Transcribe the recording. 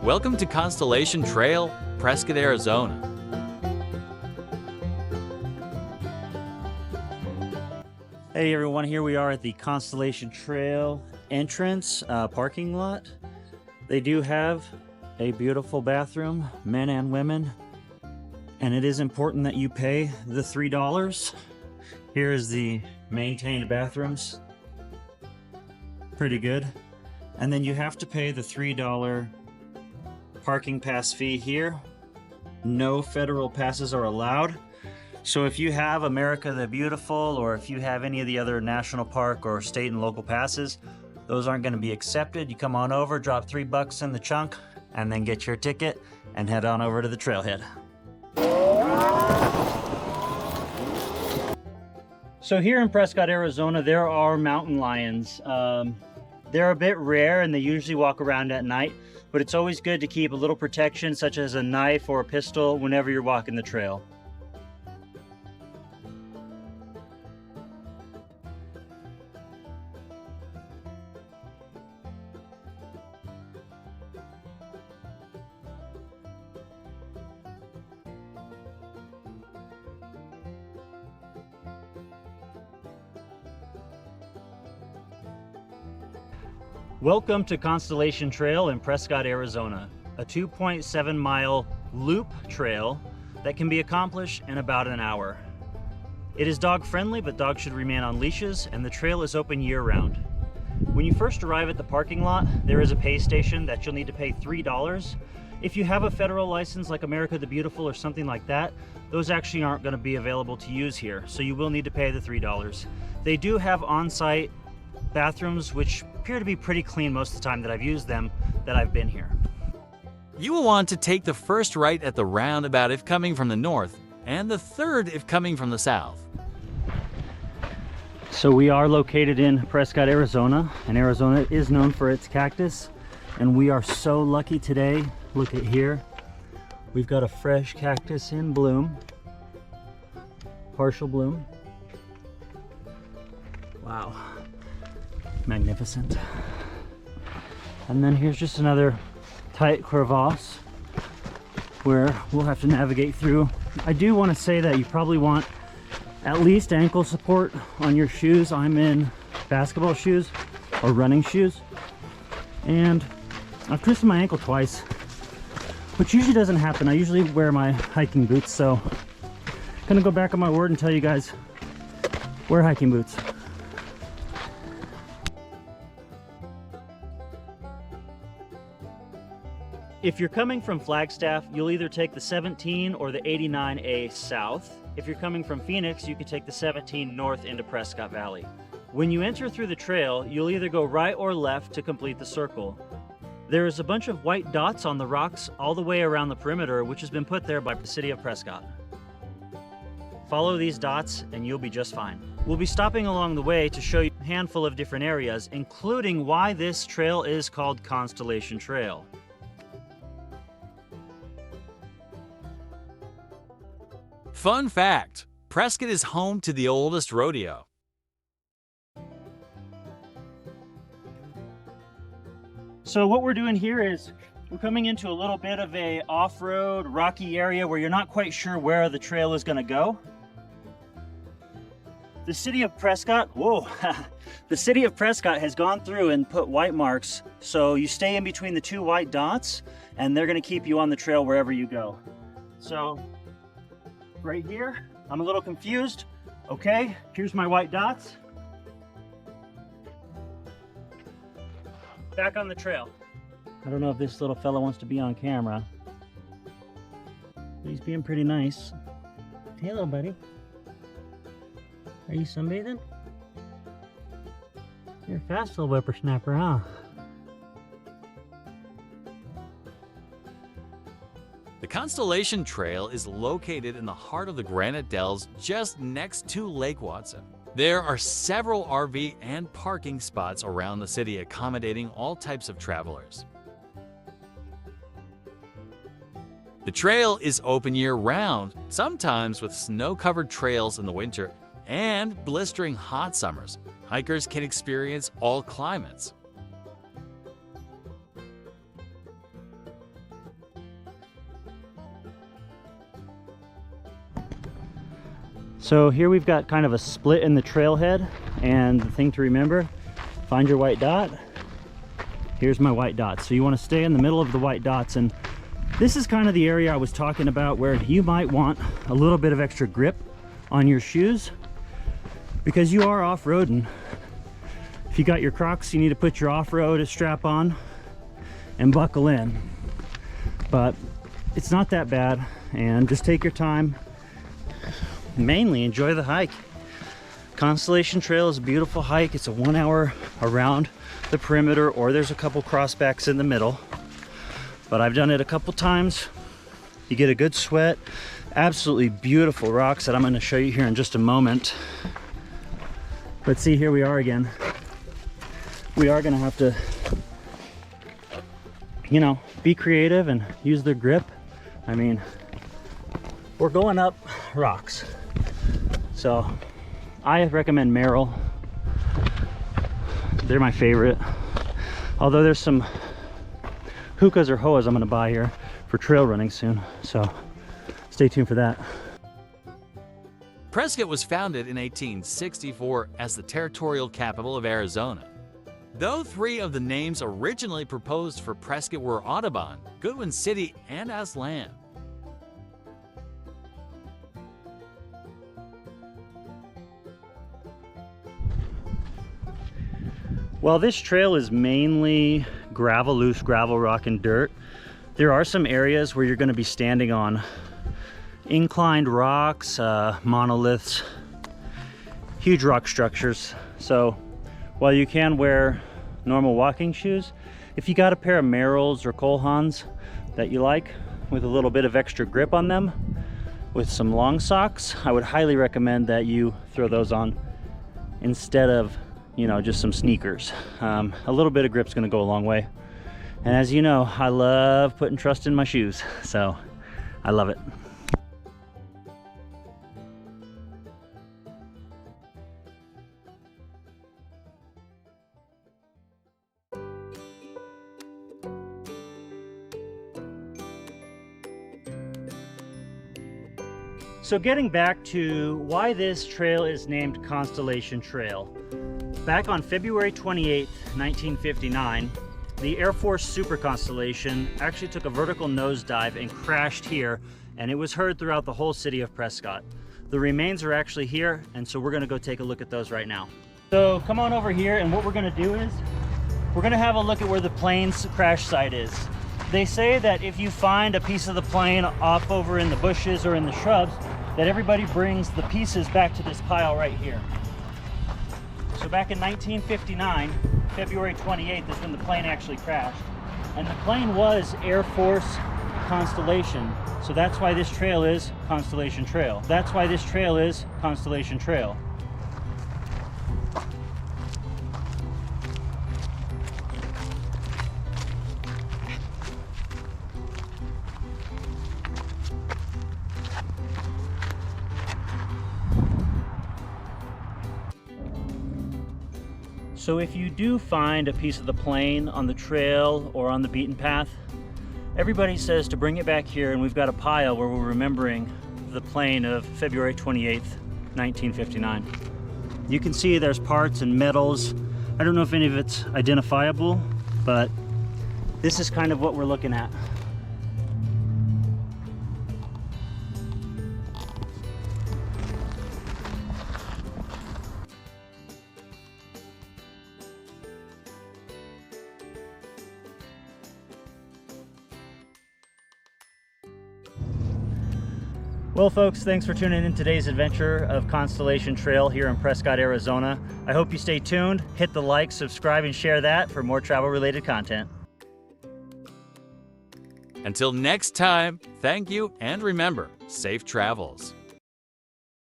Welcome to Constellation Trail, Prescott, Arizona. Hey everyone, here we are at the Constellation Trail entrance parking lot. They do have a beautiful bathroom, men and women, and it is important that you pay the $3. Here is the maintained bathrooms. Pretty good. And then you have to pay the $3 parking pass fee here. No federal passes are allowed. So if you have America the Beautiful, or if you have any of the other national park or state and local passes, those aren't going to be accepted. You come on over, drop $3 in the chunk, and then get your ticket and head on over to the trailhead. So here in Prescott, Arizona, there are mountain lions. They're a bit rare and they usually walk around at night, but it's always good to keep a little protection such as a knife or a pistol whenever you're walking the trail. Welcome to Constellation Trail in Prescott, Arizona, a 2.7 mile loop trail that can be accomplished in about an hour. It is dog friendly, but dogs should remain on leashes, and the trail is open year round. When you first arrive at the parking lot, there is a pay station that you'll need to pay $3. If you have a federal license like America the Beautiful or something like that, those actually aren't going to be available to use here, so you will need to pay the $3. They do have on-site bathrooms, which appear to be pretty clean most of the time that I've used them, that I've been here. You will want to take the first right at the roundabout if coming from the north, and the third if coming from the south. So we are located in Prescott, Arizona, and Arizona is known for its cactus, and we are so lucky today. Look at here. We've got a fresh cactus in bloom, partial bloom. Wow. Magnificent. And then here's just another tight crevasse where we'll have to navigate through. I do want to say that you probably want at least ankle support on your shoes. I'm in basketball shoes or running shoes, and I've twisted my ankle twice, which usually doesn't happen. I usually wear my hiking boots, so I'm gonna go back on my word and tell you guys, wear hiking boots. If you're coming from Flagstaff, you'll either take the 17 or the 89A south. If you're coming from Phoenix, you can take the 17 north into Prescott Valley. When you enter through the trail, you'll either go right or left to complete the circle. There is a bunch of white dots on the rocks all the way around the perimeter, which has been put there by the city of Prescott. Follow these dots and you'll be just fine. We'll be stopping along the way to show you a handful of different areas, including why this trail is called Constellation Trail. Fun fact, Prescott is home to the oldest rodeo. So what we're doing here is we're coming into a little bit of a off-road rocky area where you're not quite sure where the trail is going to go. The city of Prescott, the city of Prescott has gone through and put white marks, so you stay in between the two white dots and they're going to keep you on the trail wherever you go. So right here, I'm a little confused. Okay, here's my white dots. Back on the trail. I don't know if this little fella wants to be on camera, but he's being pretty nice. Hey, little buddy. Are you sunbathing? You're a fast little whippersnapper, huh? The Constellation Trail is located in the heart of the Granite Dells just next to Lake Watson. There are several RV and parking spots around the city accommodating all types of travelers. The trail is open year-round, sometimes with snow-covered trails in the winter and blistering hot summers. Hikers can experience all climates. So here we've got kind of a split in the trailhead, and the thing to remember, find your white dot. Here's my white dot. So you want to stay in the middle of the white dots, and this is kind of the area I was talking about where you might want a little bit of extra grip on your shoes because you are off-roading. If you got your Crocs, you need to put your off-road strap on and buckle in. But it's not that bad, and just take your time. Mainly enjoy the hike. Constellation Trail is a beautiful hike. It's a 1 hour around the perimeter, or there's a couple crossbacks in the middle. But I've done it a couple times. You get a good sweat. Absolutely beautiful rocks that I'm going to show you here in just a moment. But see, here we are again. We are going to have to, you know, be creative and use their grip. I mean, we're going up rocks. So I recommend Merrill. They're my favorite. Although there's some hookahs or hoas I'm gonna buy here for trail running soon. So stay tuned for that. Prescott was founded in 1864 as the territorial capital of Arizona. Though 3 of the names originally proposed for Prescott were Audubon, Goodwin City, and Aslan. While this trail is mainly gravel, loose gravel, rock, and dirt, there are some areas where you're going to be standing on inclined rocks, monoliths, huge rock structures. So while you can wear normal walking shoes, if you got a pair of Merrells or Colehans that you like with a little bit of extra grip on them with some long socks, I would highly recommend that you throw those on instead of, you know, just some sneakers. A little bit of grip's gonna go a long way. And as you know, I love putting trust in my shoes, so I love it. So getting back to why this trail is named Constellation Trail. Back on February 28th, 1959, the Air Force Super Constellation actually took a vertical nosedive and crashed here, and it was heard throughout the whole city of Prescott. The remains are actually here, and so we're gonna go take a look at those right now. So come on over here, and what we're gonna do is, we're gonna have a look at where the plane's crash site is. They say that if you find a piece of the plane off over in the bushes or in the shrubs, that everybody brings the pieces back to this pile right here. So back in 1959, February 28th is when the plane actually crashed. And the plane was Air Force Constellation. So that's why this trail is Constellation Trail. That's why this trail is Constellation Trail. So if you do find a piece of the plane on the trail or on the beaten path, everybody says to bring it back here, and we've got a pile where we're remembering the plane of February 28th, 1959. You can see there's parts and metals. I don't know if any of it's identifiable, but this is kind of what we're looking at. Well folks, thanks for tuning in today's adventure of Constellation Trail here in Prescott, Arizona. I hope you stay tuned, hit the like, subscribe, and share that for more travel related content. Until next time, thank you, and remember, safe travels.